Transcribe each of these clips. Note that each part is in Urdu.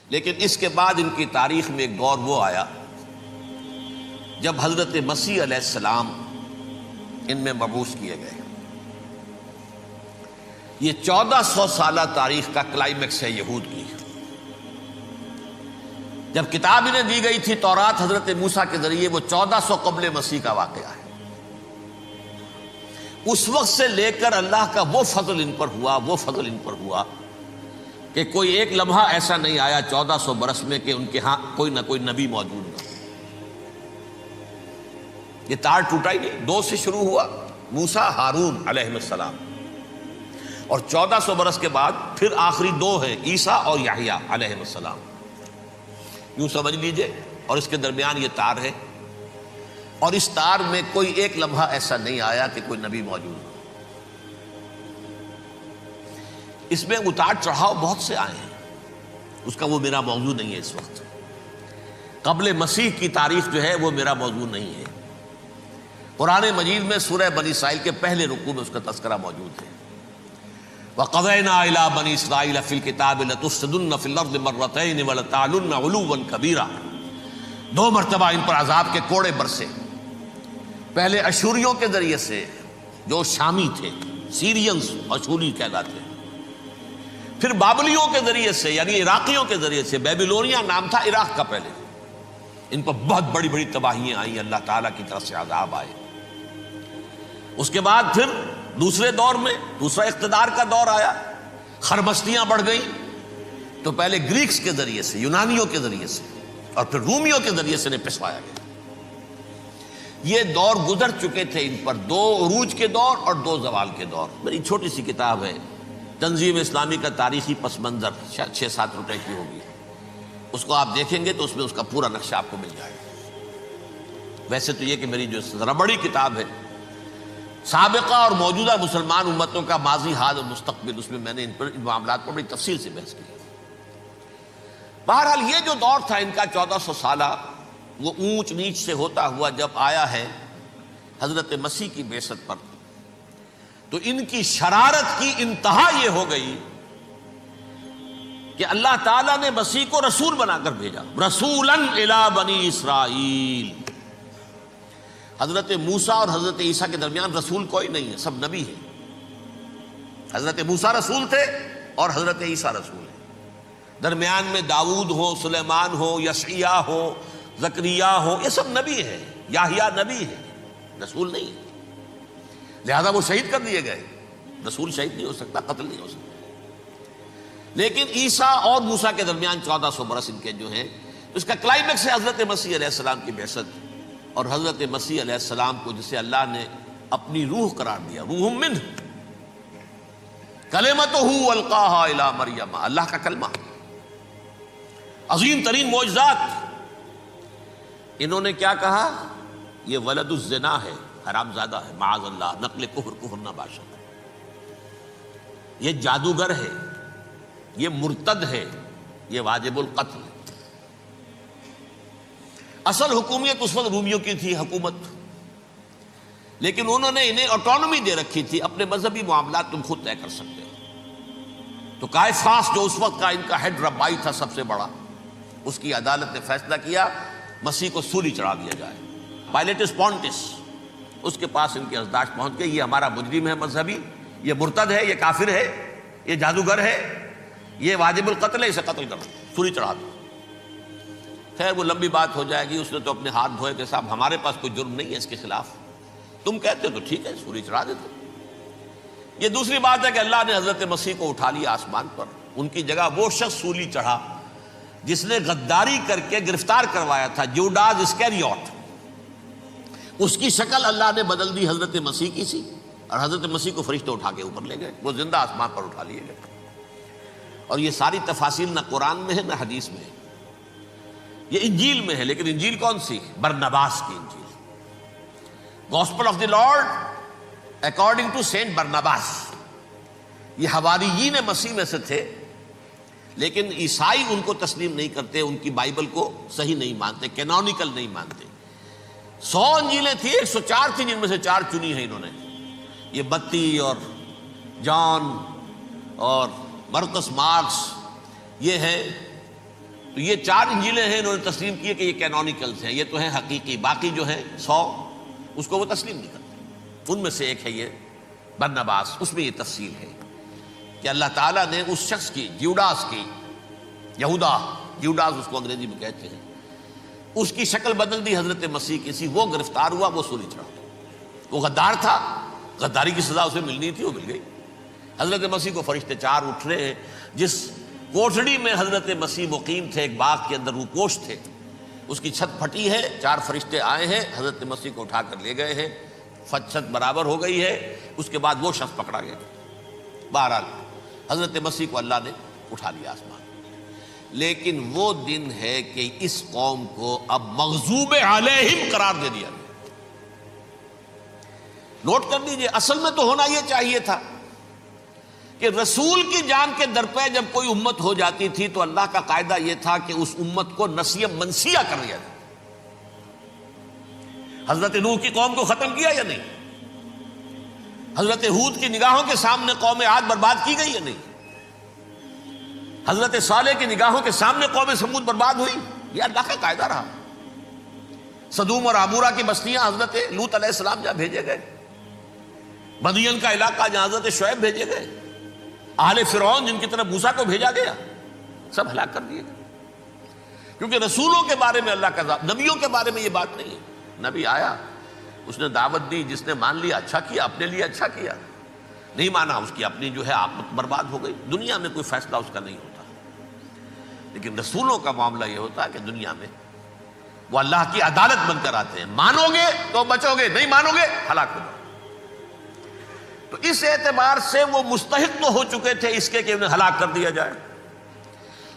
لیکن اس کے بعد ان کی تاریخ میں ایک دور وہ آیا جب حضرت مسیح علیہ السلام ان میں مبعوث کیے گئے۔ یہ 1400 سالہ تاریخ کا کلائمیکس ہے یہود کی۔ جب کتاب انہیں دی گئی تھی تورات حضرت موسیٰ کے ذریعے، وہ 1400 قبل مسیح کا واقعہ ہے۔ اس وقت سے لے کر اللہ کا وہ فضل ان پر ہوا کہ کوئی ایک لمحہ ایسا نہیں آیا 1400 برس میں کہ ان کے ہاں کوئی نہ کوئی نبی موجود نہ۔ یہ تار ٹوٹا ہی نہیں، 2 سے شروع ہوا، موسیٰ ہارون علیہ السلام، اور 1400 برس کے بعد پھر آخری 2 ہیں، عیسیٰ اور یحییٰ علیہ السلام۔ یوں سمجھ لیجئے، اور اس کے درمیان یہ تار ہے، اور اس تار میں کوئی ایک لمحہ ایسا نہیں آیا کہ کوئی نبی موجود ہو۔ اس میں اتار چڑھاؤ بہت سے آئے ہیں، اس کا وہ میرا موضوع نہیں ہے۔ اس وقت قبل مسیح کی تاریخ جو ہے وہ میرا موضوع نہیں ہے۔ قرآن مجید میں سورہ بنی اسرائیل کے پہلے رکوع میں اس کا تذکرہ موجود ہے۔ وَقَضَيْنَا إِلَىٰ بَنِي إِسْرَائِيلَ فِي الْكِتَابِ لَتُفْسِدُنَّ فِي الْأَرْضِ مَرَّتَيْنِ وَلَتَعْلُنَّ عُلُوًّا كَبِيرًا۔ 2 مرتبہ ان پر عذاب کے کوڑے برسے، پہلے اشوریوں کے ذریعے سے جو شامی تھے، سیرینز اشوری کہلاتے ہیں، پھر بابلیوں کے ذریعے سے یعنی عراقیوں کے ذریعے سے، بیبیلونیا نام تھا عراق کا پہلے، ان پر بہت بڑی بڑی تباہیاں آئیں، اللہ تعالیٰ کی طرف سے عذاب آئے۔ اس کے بعد پھر دوسرے دور میں دوسرا اقتدار کا دور آیا، خرمستیاں بڑھ گئیں، تو پہلے گریکس کے ذریعے سے، یونانیوں کے ذریعے سے، اور پھر رومیوں کے ذریعے سے انہیں پسوایا گیا۔ یہ دور گزر چکے تھے ان پر، 2 عروج کے دور اور 2 زوال کے دور۔ میری چھوٹی سی کتاب ہے تنظیم اسلامی کا تاریخی پس منظر، شاید 6-7 روپے کی ہوگی، اس کو آپ دیکھیں گے تو اس میں اس کا پورا نقشہ آپ کو مل جائے گا۔ ویسے تو یہ کہ میری جو ذرا بڑی کتاب ہے سابقہ اور موجودہ مسلمان امتوں کا ماضی، حال اور مستقبل، اس میں میں نے ان معاملات پر بڑی تفصیل سے بحث کی۔ بہرحال یہ جو دور تھا ان کا 1400 سالہ، وہ اونچ نیچ سے ہوتا ہوا جب آیا ہے حضرت مسیح کی بعثت پر، تو ان کی شرارت کی انتہا یہ ہو گئی کہ اللہ تعالیٰ نے مسیح کو رسول بنا کر بھیجا، رسولاً الی بنی اسرائیل۔ حضرت موسیٰ اور حضرت عیسیٰ کے درمیان رسول کوئی نہیں ہے، سب نبی ہیں۔ حضرت موسیٰ رسول تھے اور حضرت عیسیٰ رسول ہیں، درمیان میں داؤد ہو، سلیمان ہو، یشعیاہ ہو، زکریا ہو، یہ سب نبی ہیں، یحییٰ نبی ہے، رسول نہیں ہے، لہذا وہ شہید کر دیے گئے۔ رسول شہید نہیں ہو سکتا، قتل نہیں ہو سکتا۔ لیکن عیسیٰ اور موسیٰ کے درمیان 1400 برس ان کے جو ہیں، اس کا کلائمیکس ہے حضرت مسیح علیہ السلام کی بعثت، اور حضرت مسیح علیہ السلام کو جسے اللہ نے اپنی روح قرار دیا، روح منہ، کلمتہ القاہا الی مریم، اللہ کا کلمہ، عظیم ترین معجزات۔ انہوں نے کیا کہا؟ یہ ولد الزنا ہے، حرام زادہ ہے، معاذ اللہ، نقل کفر نہ باشد، یہ جادوگر ہے، یہ مرتد ہے، یہ واجب القتل۔ اصل حکومت اس وقت رومیوں کی تھی حکومت، لیکن انہوں نے انہیں آٹونومی دے رکھی تھی، اپنے مذہبی معاملات تم خود طے کر سکتے ہو۔ تو کائفاس جو اس وقت کا ان کا ہیڈ ربائی تھا سب سے بڑا، اس کی عدالت نے فیصلہ کیا مسیح کو سولی چڑھا دیا جائے۔ پائلیٹس پونٹس، اس کے پاس ان کی ازداش پہنچ گئی، یہ ہمارا مجرم ہے مذہبی، یہ مرتد ہے، یہ کافر ہے، یہ جادوگر ہے، یہ واجب القتل ہے، اسے قتل کرو، سولی چڑھا دو۔ خیر وہ لمبی بات ہو جائے گی، اس نے تو اپنے ہاتھ دھوئے کہ صاحب ہمارے پاس کوئی جرم نہیں ہے اس کے خلاف، تم کہتے ہو تو ٹھیک ہے، سولی چڑھا دیتے۔ یہ دوسری بات ہے کہ اللہ نے حضرت مسیح کو اٹھا لیا آسمان پر، ان کی جگہ وہ شخص سولی چڑھا جس نے غداری کر کے گرفتار کروایا تھا، جوڈاس اسکیریوٹ، اس کی شکل اللہ نے بدل دی حضرت مسیح کی سی، اور حضرت مسیح کو فرشتے اٹھا کے اوپر لے گئے، وہ زندہ آسمان پر اٹھا لیے گئے۔ اور یہ ساری تفاصیل نہ قرآن میں ہے نہ حدیث میں ہے، یہ انجیل میں ہے۔ لیکن انجیل کون سی؟ برنباس کی انجیل، gospel of the Lord according to saint Barnabas. یہ حواریین مسیح میں سے تھے، لیکن عیسائی ان کو تسلیم نہیں کرتے، ان کی بائبل کو صحیح نہیں مانتے، کینونیکل نہیں مانتے۔ 100 انجیلیں تھیں، 104 تھیں، جن میں سے 4 چنی ہیں انہوں نے، یہ متی اور جان اور مرقس مارکس، یہ ہے تو یہ 4 انجیلیں ہیں، انہوں نے تسلیم کیے کہ یہ کینونیکلز ہیں، یہ تو ہیں حقیقی، باقی جو ہیں 100 اس کو وہ تسلیم نہیں کرتے۔ ان میں سے ایک ہے یہ برنباس، اس میں یہ تفصیل ہے کہ اللہ تعالیٰ نے اس شخص کی، جیوڈاس کی، جیوڈاس اس کو انگریزی میں کہتے ہیں، اس کی شکل بدل دی حضرت مسیح کی سی، وہ گرفتار ہوا، وہ سولی چڑھا۔ وہ غدار تھا، غداری کی سزا اسے ملنی تھی، وہ مل گئی۔ حضرت مسیح کو فرشتے 4 اٹھ رہے ہیں، جس کوٹھڑی میں حضرت مسیح مقیم تھے، ایک باغ کے اندر روپوش تھے، اس کی چھت پھٹی ہے، 4 فرشتے آئے ہیں، حضرت مسیح کو اٹھا کر لے گئے ہیں، چھت برابر ہو گئی ہے، اس کے بعد وہ شخص پکڑا گیا۔ بہرحال حضرت مسیح کو اللہ نے اٹھا لیا آسمان۔ لیکن وہ دن ہے کہ اس قوم کو اب مغضوب علیہم قرار دے دیا گیا۔ نوٹ کر لیجئے، اصل میں تو ہونا یہ چاہیے تھا کہ رسول کی جان کے درپے جب کوئی امت ہو جاتی تھی تو اللہ کا قاعدہ یہ تھا کہ اس امت کو نسیہ منسیہ کر دیا جائے۔ حضرت نوح کی قوم کو ختم کیا یا نہیں؟ حضرت ہود کی نگاہوں کے سامنے قوم عاد برباد کی گئی یا نہیں؟ حضرت صالح کی نگاہوں کے سامنے قوم سمود برباد ہوئی؟ یہ اللہ کا قاعدہ رہا۔ سدوم اور عمورہ کی بستیاں حضرت لوط علیہ السلام جہاں بھیجے گئے، مدین کا علاقہ جہاں حضرت شعیب بھیجے گئے، اہل فرعون جن کی طرف موسیٰ کو بھیجا گیا، سب ہلاک کر دیے گئے۔ کیونکہ رسولوں کے بارے میں اللہ کا نبیوں کے بارے میں یہ بات نہیں ہے۔ نبی آیا، اس نے دعوت دی، جس نے مان لیا اچھا کیا، اپنے لیے اچھا کیا، نہیں مانا اس کی اپنی جو ہے عاقبت برباد ہو گئی۔ دنیا میں کوئی فیصلہ اس کا نہیں ہوتا، لیکن رسولوں کا معاملہ یہ ہوتا ہے کہ دنیا میں وہ اللہ کی عدالت بن کر آتے ہیں۔ مانو گے تو بچو گے، نہیں مانو گے ہلاک ہو جاؤ۔ تو اس اعتبار سے وہ مستحق تو ہو چکے تھے اس کے کہ انہیں ہلاک کر دیا جائے۔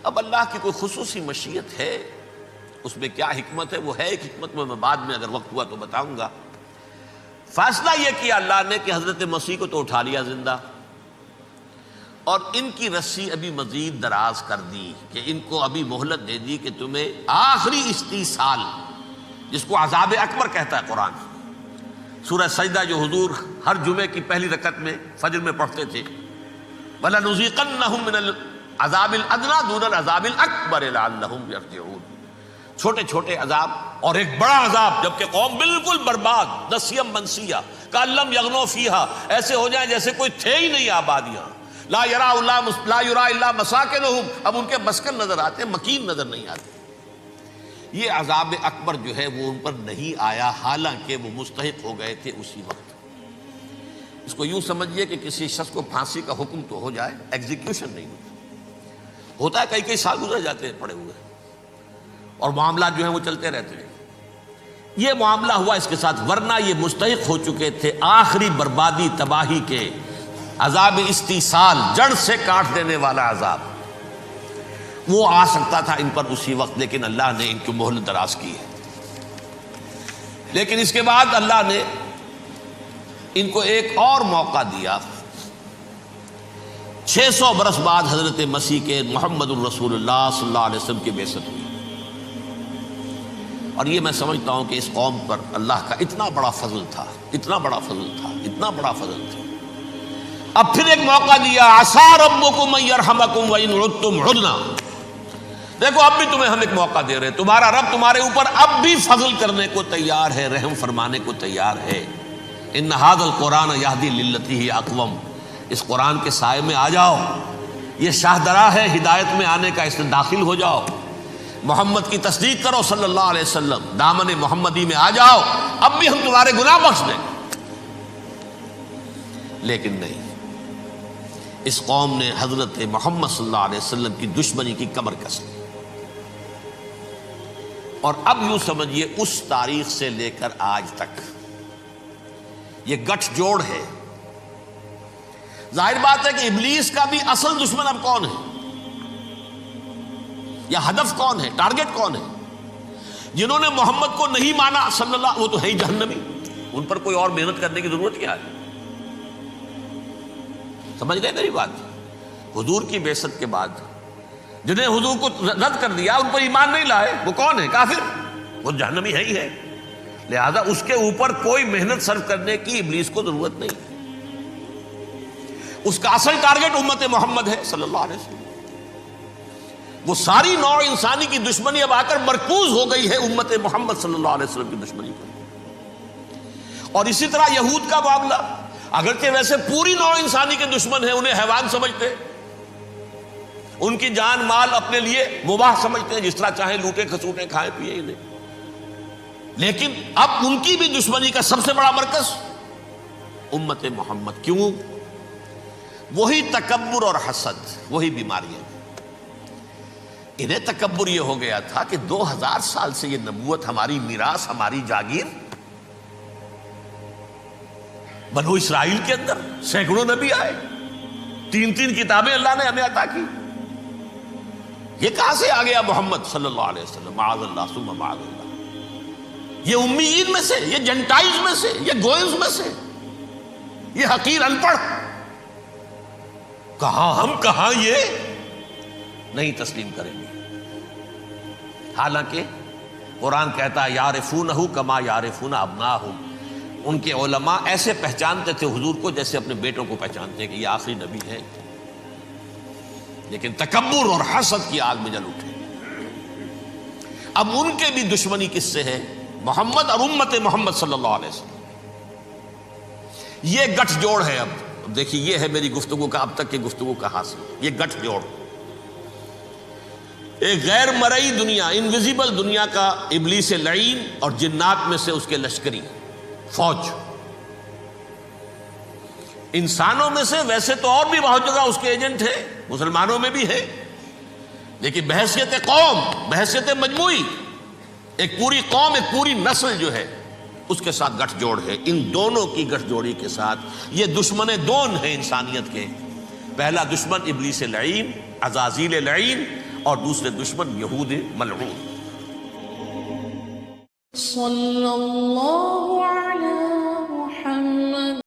اب اللہ کی کوئی خصوصی مشیت ہے، اس میں کیا حکمت ہے؟ وہ ہے ایک حکمت، میں بعد میں اگر وقت ہوا تو بتاؤں گا۔ فیصلہ یہ کیا اللہ نے کہ حضرت مسیح کو تو اٹھا لیا زندہ، اور ان کی رسی ابھی مزید دراز کر دی کہ ان کو ابھی مہلت دے دی کہ تمہیں آخری استیصال، جس کو عذاب اکبر کہتا ہے قرآن، سورہ سجدہ جو حضور ہر جمعے کی پہلی رکعت میں فجر میں پڑھتے تھے، وَلَنُذِيقَنَّهُم مِّنَ الْعَذَابِ الْأَدْنَىٰ دُونَ الْعَذَابِ الْأَكْبَرِ لَعَلَّهُمْ يَرْجِعُونَ۔ چھوٹے چھوٹے عذاب اور ایک بڑا عذاب، جبکہ قوم بالکل برباد، نسیم منسیہ، کأن لم یغنوا فیہا، ایسے ہو جائیں جیسے کوئی تھے ہی نہیں آبادیاں، لا یرا الا مساکنہم، اب ان کے مسکن نظر آتے ہیں، مکین نظر نہیں آتے۔ یہ عذاب اکبر جو ہے وہ ان پر نہیں آیا، حالانکہ وہ مستحق ہو گئے تھے اسی وقت۔ اس کو یوں سمجھیے کہ کسی شخص کو پھانسی کا حکم تو ہو جائے، ایگزیکیوشن نہیں ہوتا ہے، کئی سال گزر جاتے ہیں پڑے ہوئے، اور معاملات جو ہیں وہ چلتے رہتے ہیں۔ یہ معاملہ ہوا اس کے ساتھ، ورنہ یہ مستحق ہو چکے تھے آخری بربادی تباہی کے، عذاب استیصال، جڑ سے کاٹ دینے والا عذاب، وہ آ سکتا تھا ان پر اسی وقت، لیکن اللہ نے ان کی مہلت دراز کی ہے۔ لیکن اس کے بعد اللہ نے ان کو ایک اور موقع دیا۔ 600 برس بعد حضرت مسیح کے محمد الرسول اللہ صلی اللہ علیہ وسلم کی بعثت ہوئی، اور یہ میں سمجھتا ہوں کہ اس قوم پر اللہ کا اتنا بڑا فضل تھا، اتنا بڑا فضل تھا، اتنا بڑا فضل تھا۔ اب پھر ایک موقع دیا، عسیٰ ربکم ان یرحمکم وان عدتم عدنا، دیکھو اب بھی تمہیں ہم ایک موقع دے رہے ہیں، تمہارا رب تمہارے اوپر اب بھی فضل کرنے کو تیار ہے، رحم فرمانے کو تیار ہے۔ ان ھذا القرآن یہدی للتی ہی اقوم، اس قرآن کے سائے میں آ جاؤ، یہ شاہدرا ہے ہدایت میں آنے کا، اس میں داخل ہو جاؤ، محمد کی تصدیق کرو صلی اللہ علیہ وسلم، دامن محمدی میں آ جاؤ، اب بھی ہم تمہارے گناہ بخش دیں۔ لیکن نہیں، اس قوم نے حضرت محمد صلی اللہ علیہ وسلم کی دشمنی کی کمر کس لی، اور اب یوں سمجھیے اس تاریخ سے لے کر آج تک یہ گٹھ جوڑ ہے۔ ظاہر بات ہے کہ ابلیس کا بھی اصل دشمن اب کون ہے، یا ہدف کون ہے، ٹارگٹ کون ہے؟ جنہوں نے محمد کو نہیں مانا صلی اللہ، وہ تو ہے ہی جہنمی، ان پر کوئی اور محنت کرنے کی ضرورت کیا ہے؟ سمجھ گئے میری بات؟ حضور کی بعثت کے بعد جنہیں حضور کو رد کر دیا، ان پر ایمان نہیں لائے، وہ کون ہے؟ کافر، وہ جہنمی ہے ہی ہے، لہذا اس کے اوپر کوئی محنت صرف کرنے کی ابلیس کو ضرورت نہیں ہے۔ اس کا اصل ٹارگٹ امت محمد ہے صلی اللہ علیہ وسلم۔ وہ ساری نوع انسانی کی دشمنی اب آ کر مرکوز ہو گئی ہے امت محمد صلی اللہ علیہ وسلم کی دشمنی پر۔ اور اسی طرح یہود کا معاملہ، اگرچہ ویسے پوری نوع انسانی کے دشمن ہیں، انہیں حیوان سمجھتے، ان کی جان مال اپنے لیے مباح سمجھتے ہیں، جس طرح چاہیں لوٹے کھسوٹے کھائیں پیے انہیں، لیکن اب ان کی بھی دشمنی کا سب سے بڑا مرکز امت محمد۔ کیوں؟ وہی تکبر اور حسد، وہی بیماریاں۔ انہیں تکبر یہ ہو گیا تھا کہ 2000 سال سے یہ نبوت ہماری میراث، ہماری جاگیر، بنو اسرائیل کے اندر سینکڑوں نبی آئے، 3 کتابیں اللہ نے ہمیں عطا کی، یہ کہاں سے آ گیا محمد صلی اللہ علیہ وسلم؟ معاذ اللہ ثم معاذ اللہ، یہ امیین میں سے، یہ جنٹائلز میں سے، یہ گوئنز میں سے، یہ حقیر ان پڑھ، کہاں ہم کہاں یہ نہیں تسلیم کریں گے۔ حالانکہ قرآن کہتا ہے یعرفونہ کما یعرفون ابناہم، ان کے علماء ایسے پہچانتے تھے حضور کو جیسے اپنے بیٹوں کو پہچانتے ہیں کہ یہ آخری نبی ہے، لیکن تکبر اور حسد کی آگ میں جل اٹھے۔ اب ان کے بھی دشمنی کس سے ہے؟ محمد اور امت محمد صلی اللہ علیہ وسلم۔ یہ گٹھ جوڑ ہے۔ اب دیکھیے، یہ ہے میری گفتگو کا اب تک کی گفتگو کا حاصل، یہ گٹھ جوڑ، ایک غیر مرئی دنیا، انویزیبل دنیا کا ابلیس لعین اور جنات میں سے اس کے لشکری فوج، انسانوں میں سے ویسے تو اور بھی بہت جگہ اس کے ایجنٹ ہیں، مسلمانوں میں بھی ہے، لیکن بحیثیت قوم، بحیثیت مجموعی، ایک پوری قوم، ایک پوری نسل جو ہے اس کے ساتھ گٹھ جوڑ ہے۔ ان دونوں کی گٹھ جوڑی کے ساتھ یہ دشمن دون ہیں انسانیت کے، پہلا دشمن ابلیس لعین، عزازیل لعین، اور دوسرے دشمن یہود ملعون۔ صلی اللہ